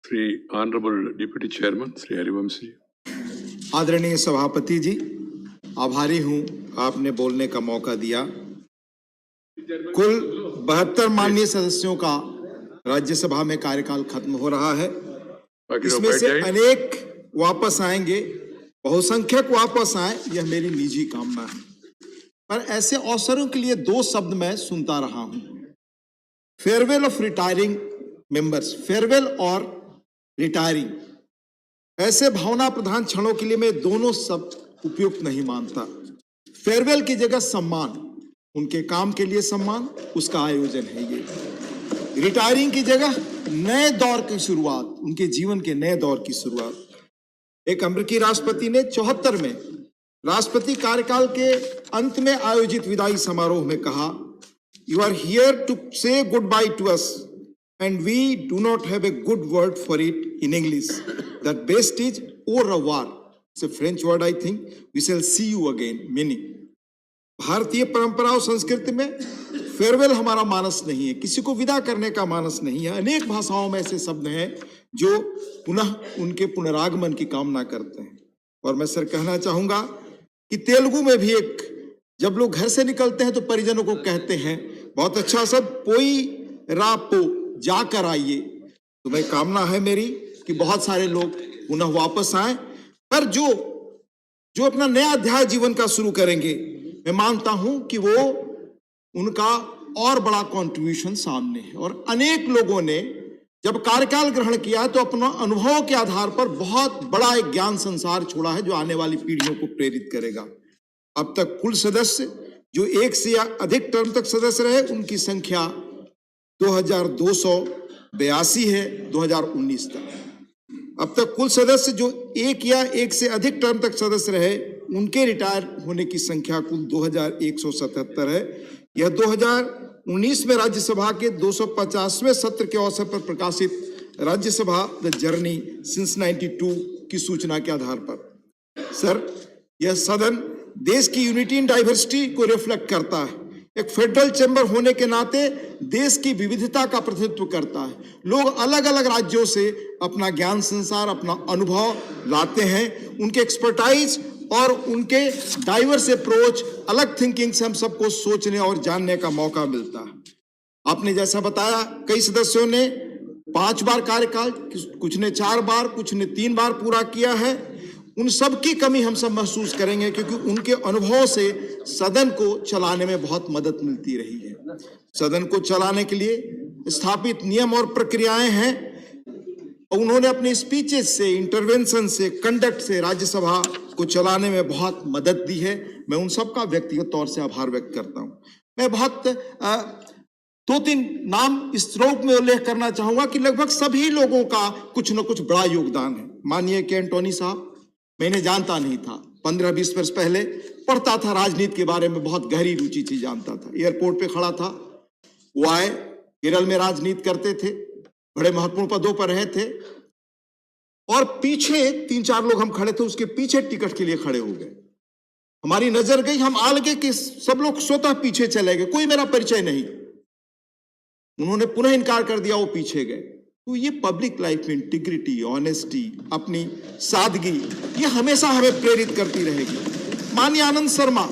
Shri honourable deputy chairman Shri Harivanshi. आदरणीय सभापति जी, आभारी हूं आपने बोलने का मौका दिया। कुल 72 माननीय सदस्यों का राज्यसभा में कार्यकाल खत्म हो रहा है। इसमें से अनेक वापस आएंगे, बहुसंख्यक वापस आए, यह मेरी निजी कामना है। पर ऐसे अवसरों के लिए दो शब्द मैं सुनता रहा हूं, farewell of retiring members, farewell और रिटायरिंग। ऐसे भावना प्रधान क्षणों के लिए मैं दोनों शब्द उपयुक्त नहीं मानता। फेयरवेल की जगह सम्मान, उनके काम के लिए सम्मान, उसका आयोजन है ये। रिटायरिंग की जगह नए दौर की शुरुआत, उनके जीवन के नए दौर की शुरुआत। एक अमेरिकी राष्ट्रपति ने 74 में राष्ट्रपति कार्यकाल के अंत में आयोजित विदाई समारोह में कहा, you are here to say goodbye to us and we do not have a good word for it in English. The best is au revoir. It's a French word, I think. We shall see you again. Meaning, भारतीय परंपरा और संस्कृति में farewell हमारा मानस नहीं है, किसी को विदा करने का मानस नहीं है। अनेक भाषाओं में ऐसे शब्द हैं जो पुनः उनके पुनरागमन की कामना करते हैं। और मैं सर कहना चाहूंगा कि तेलुगु में भी एक, जब लोग घर से निकलते हैं तो परिजनों को कहते हैं, बहुत अच्छा शब्द, पोई रापो, जाकर आइए। तो मैं कामना है मेरी कि बहुत सारे लोग पुनः वापस आए, पर जो अपना नया अध्याय जीवन का शुरू करेंगे, मैं मानता हूं कि वो उनका और बड़ा कंट्रीब्यूशन सामने है। और अनेक लोगों ने जब कार्यकाल ग्रहण किया तो अपना अनुभव के आधार पर बहुत बड़ा एक ज्ञान संसार छोड़ा है जो आने वाली पीढ़ियों को प्रेरित करेगा। अब तक कुल सदस्य जो एक से या अधिक टर्म तक सदस्य रहे, उनकी संख्या 2282 है 2019 तक। अब तक कुल सदस्य जो एक या एक से अधिक टर्म तक सदस्य रहे, उनके रिटायर होने की संख्या कुल 2177 है। यह 2019 में राज्यसभा के 250वें सत्र के अवसर पर प्रकाशित राज्यसभा द जर्नी सिंस 92 की सूचना के आधार पर। सर, यह सदन देश की यूनिटी इन डाइवर्सिटी को रिफ्लेक्ट करता है। एक फेडरल चैम्बर होने के नाते देश की विविधता का प्रतिनिधित्व करता है। लोग अलग अलग राज्यों से अपना ज्ञान संसार, अपना अनुभव लाते हैं। उनके एक्सपर्टाइज और उनके डाइवर्स अप्रोच, अलग थिंकिंग से हम सबको सोचने और जानने का मौका मिलता है। आपने जैसा बताया, कई सदस्यों ने 5 बार कार्यकाल, कुछ ने 4 बार, कुछ ने 3 बार पूरा किया है। उन सब की कमी हम सब महसूस करेंगे, क्योंकि उनके अनुभव से सदन को चलाने में बहुत मदद मिलती रही है। सदन को चलाने के लिए स्थापित नियम और प्रक्रियाएं हैं, और उन्होंने अपने स्पीचेस से, इंटरवेंशन से, कंडक्ट से राज्यसभा को चलाने में बहुत मदद दी है। मैं उन सब का व्यक्तिगत तौर से आभार व्यक्त करता हूं। मैं बहुत 2-3 नाम इस रूप में उल्लेख करना चाहूंगा कि लगभग सभी लोगों का कुछ न कुछ बड़ा योगदान है। माननीय के एंटोनी साहब, मैंने जानता नहीं था, 15-20 वर्ष पहले पढ़ता था राजनीति के बारे में, बहुत गहरी रुचि थी, जानता था। एयरपोर्ट पे खड़ा था, वो आए, केरल में राजनीति करते थे, बड़े महत्वपूर्ण पदों पर रहे थे, और पीछे 3-4 लोग हम खड़े थे, उसके पीछे टिकट के लिए खड़े हो गए। हमारी नजर गई, हम आगे कि सब लोग स्वतः पीछे चले गए, कोई मेरा परिचय नहीं। उन्होंने पुनः इनकार कर दिया, वो पीछे गए। तो ये पब्लिक लाइफ में इंटीग्रिटी, ऑनेस्टी, अपनी सादगी, ये हमेशा हमें प्रेरित करती रहेगी। माननीय आनंद शर्मा,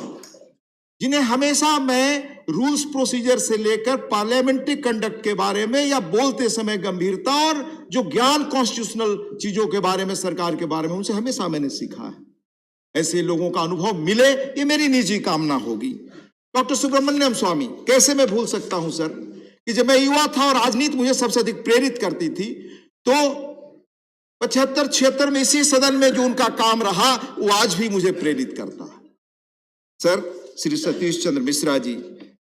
जिन्हें हमेशा मैं रूल्स प्रोसीजर से लेकर पार्लियामेंट्री कंडक्ट के बारे में या बोलते समय गंभीरता और जो ज्ञान कॉन्स्टिट्यूशनल चीजों के बारे में, सरकार के बारे में, उनसे हमेशा मैंने सीखा है। ऐसे लोगों का अनुभव मिले, ये मेरी निजी कामना होगी। डॉक्टर सुब्रमण्यम स्वामी, कैसे मैं भूल सकता हूं सर, कि जब मैं युवा था और राजनीति मुझे सबसे अधिक प्रेरित करती थी, तो 75-76 में इसी सदन में जो उनका काम रहा, वो आज भी मुझे प्रेरित करता है। सर, श्री सतीश चंद्र मिश्रा जी,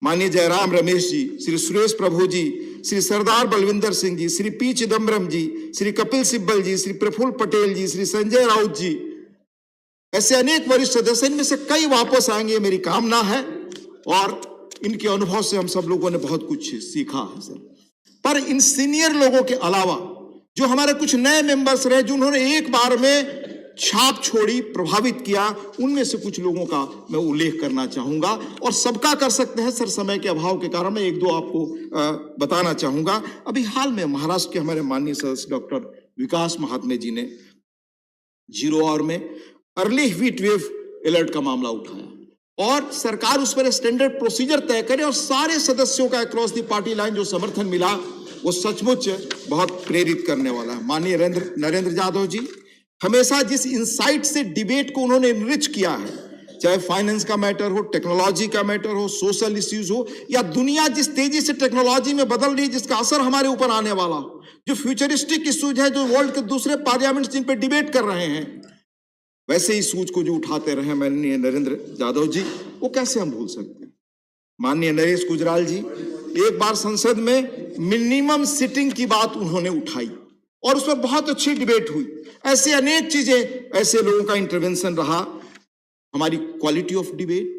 माननीय जयराम रमेश जी, श्री सुरेश प्रभु जी, श्री सरदार बलविंदर सिंह जी, श्री पी चिदम्बरम जी, श्री कपिल सिब्बल जी, श्री प्रफुल्ल पटेल जी, श्री संजय राउत जी, ऐसे अनेक वरिष्ठ सदस्य, इनमें से कई वापस आएंगे, मेरी कामना है। और इनके अनुभव से हम सब लोगों ने बहुत कुछ सीखा है सर। पर इन सीनियर लोगों के अलावा जो हमारे कुछ नए मेंबर्स रहे, जिन्होंने एक बार में छाप छोड़ी, प्रभावित किया, उनमें से कुछ लोगों का मैं उल्लेख करना चाहूंगा। और सबका कर सकते हैं सर, समय के अभाव के कारण मैं 1-2 आपको बताना चाहूंगा। अभी हाल में महाराष्ट्र के हमारे माननीय सदस्य डॉक्टर विकास महात्मे जी ने 0 आवर में अर्ली हीट वेव अलर्ट का मामला उठाया और सरकार उस पर स्टैंडर्ड प्रोसीजर तय करे और सारे सदस्यों का अक्रॉस द पार्टी लाइन जो समर्थन मिला वो सचमुच बहुत प्रेरित करने वाला है। माननीय नरेंद्र यादव जी हमेशा जिस इंसाइट से डिबेट को उन्होंने इनरिच किया है, चाहे फाइनेंस का मैटर हो, टेक्नोलॉजी का मैटर हो, सोशल इश्यूज हो, या दुनिया जिस तेजी से टेक्नोलॉजी में बदल रही है जिसका असर हमारे ऊपर आने वाला हो, जो फ्यूचरिस्टिक इश्यूज है जो वर्ल्ड के दूसरे पार्लियामेंट जिन पे डिबेट कर रहे हैं, वैसे इश्यूज को जो उठाते रहे माननीय नरेंद्र यादव जी, वो कैसे हम भूल सकते हैं। माननीय नरेश गुजराल जी एक बार संसद में मिनिमम सिटिंग की बात उन्होंने उठाई और उस पर बहुत अच्छी डिबेट हुई। ऐसे अनेक चीजें, ऐसे लोगों का इंटरवेंशन रहा। हमारी क्वालिटी ऑफ डिबेट,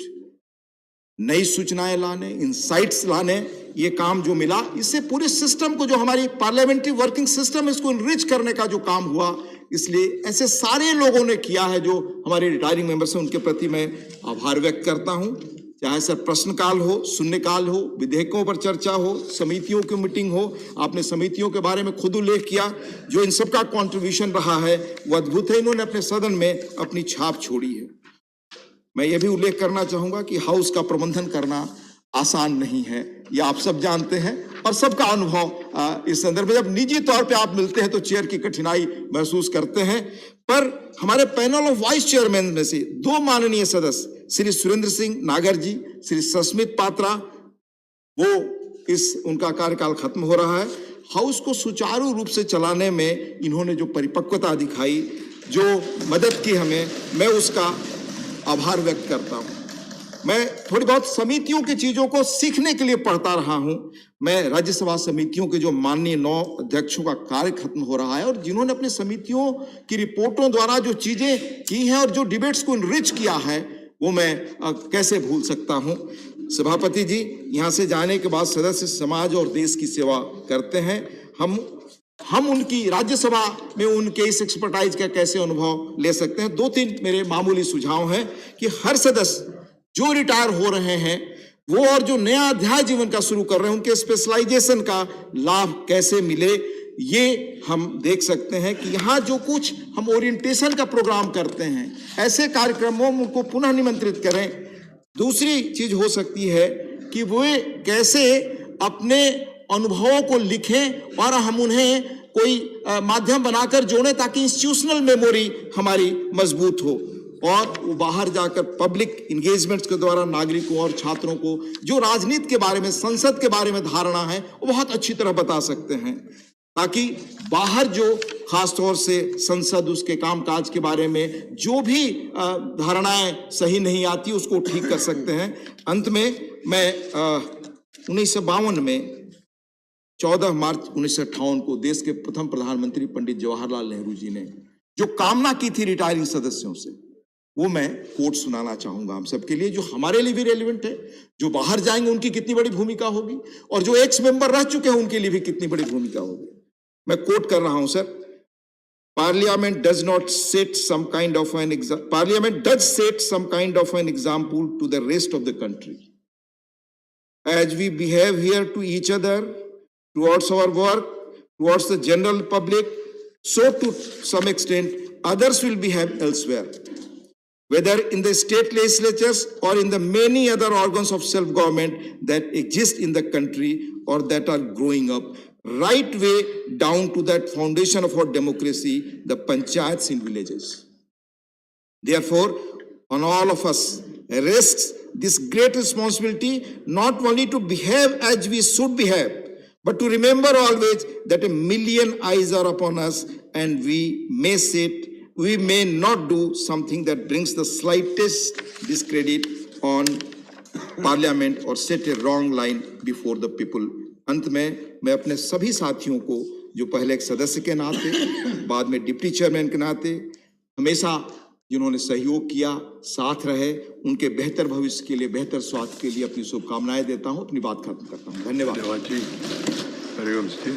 नई सूचनाएं लाने, इंसाइट्स लाने, ये काम जो मिला, इससे पूरे सिस्टम को, जो हमारी पार्लियामेंट्री वर्किंग सिस्टम, इसको इनरिच करने का जो काम हुआ, इसलिए ऐसे सारे लोगों ने किया है जो हमारे रिटायरिंग मेंबर्स हैं, उनके प्रति मैं आभार व्यक्त करता हूं। चाहे सर प्रश्नकाल हो, शून्यकाल हो, विधेयकों पर चर्चा हो, समितियों की मीटिंग हो, आपने समितियों के बारे में खुद उल्लेख किया, जो इन सबका कॉन्ट्रीब्यूशन रहा है वो अद्भुत है। इन्होंने अपने सदन में अपनी छाप छोड़ी है। मैं ये भी उल्लेख करना चाहूंगा कि हाउस का प्रबंधन करना आसान नहीं है, ये आप सब जानते हैं और सबका अनुभव इस संदर्भ में, जब निजी तौर पे आप मिलते हैं तो चेयर की कठिनाई महसूस करते हैं। पर हमारे पैनल ऑफ वाइस चेयरमैन में से 2 माननीय सदस्य, श्री सुरेंद्र सिंह नागर जी, श्री सस्मित पात्रा, वो उनका कार्यकाल खत्म हो रहा है। हाउस को सुचारू रूप से चलाने में इन्होंने जो परिपक्वता दिखाई, जो मदद की हमें, मैं उसका आभार व्यक्त करता हूं। मैं थोड़ी बहुत समितियों की चीजों को सीखने के लिए पढ़ता रहा हूं। मैं राज्यसभा समितियों के जो माननीय 9 अध्यक्षों का कार्य खत्म हो रहा है और जिन्होंने अपने समितियों की रिपोर्टों द्वारा जो चीजें की हैं और जो डिबेट्स को इनरिच किया है, वो मैं कैसे भूल सकता हूं। सभापति जी यहां से जाने के बाद सदस्य समाज और देश की सेवा करते हैं। हम उनकी राज्यसभा में उनके इस एक्सपर्टाइज का कैसे अनुभव ले सकते हैं। 2-3 मेरे मामूली सुझाव हैं कि हर सदस्य जो रिटायर हो रहे हैं वो और जो नया अध्याय जीवन का शुरू कर रहे हैं, उनके स्पेशलाइजेशन का लाभ कैसे मिले, ये हम देख सकते हैं कि यहाँ जो कुछ हम ओरिएंटेशन का प्रोग्राम करते हैं, ऐसे कार्यक्रमों को पुनः निमंत्रित करें। दूसरी चीज हो सकती है कि वे कैसे अपने अनुभवों को लिखें और हम उन्हें कोई माध्यम बनाकर जोड़ें ताकि इंस्टीट्यूशनल मेमोरी हमारी मजबूत हो और वो बाहर जाकर पब्लिक इंगेजमेंट्स के द्वारा नागरिकों और छात्रों को जो राजनीति के बारे में, संसद के बारे में धारणा है, वो बहुत अच्छी तरह बता सकते हैं, ताकि बाहर जो खासतौर से संसद, उसके कामकाज के बारे में जो भी धारणाएं सही नहीं आती उसको ठीक कर सकते हैं। अंत में मैं 1952 में 14 मार्च 1958 को देश के प्रथम प्रधानमंत्री पंडित जवाहरलाल नेहरू जी ने जो कामना की थी रिटायरिंग सदस्यों से, वो मैं कोट सुनाना चाहूंगा हम सबके लिए, जो हमारे लिए भी रेलिवेंट है, जो बाहर जाएंगे उनकी कितनी बड़ी भूमिका होगी और जो एक्स मेंबर रह चुके हैं उनके लिए भी कितनी बड़ी भूमिका होगी। मैं कोट कर रहा हूं sir. Parliament does set some kind of an example to the rest of the country. As we behave here to each other, towards our work, towards the general public, so to some extent others will behave elsewhere, whether in the state legislatures or in the many other organs of self-government that exist in the country or that are growing up, right way down to that foundation of our democracy, the panchayats in villages. Therefore, on all of us rests this great responsibility, not only to behave as we should behave, but to remember always that a million eyes are upon us and we may not do something that brings the slightest discredit on parliament or set a wrong line before the people. अंत में मैं अपने सभी साथियों को, जो पहले एक सदस्य के नाते, बाद में डिप्टी चेयरमैन के नाते हमेशा जिन्होंने सहयोग किया, साथ रहे, उनके बेहतर भविष्य के लिए, बेहतर स्वास्थ्य के लिए अपनी शुभकामनाएं देता हूं। अपनी बात खत्म करता हूं। धन्यवाद। धन्यवाद जी। हरिवंश जी।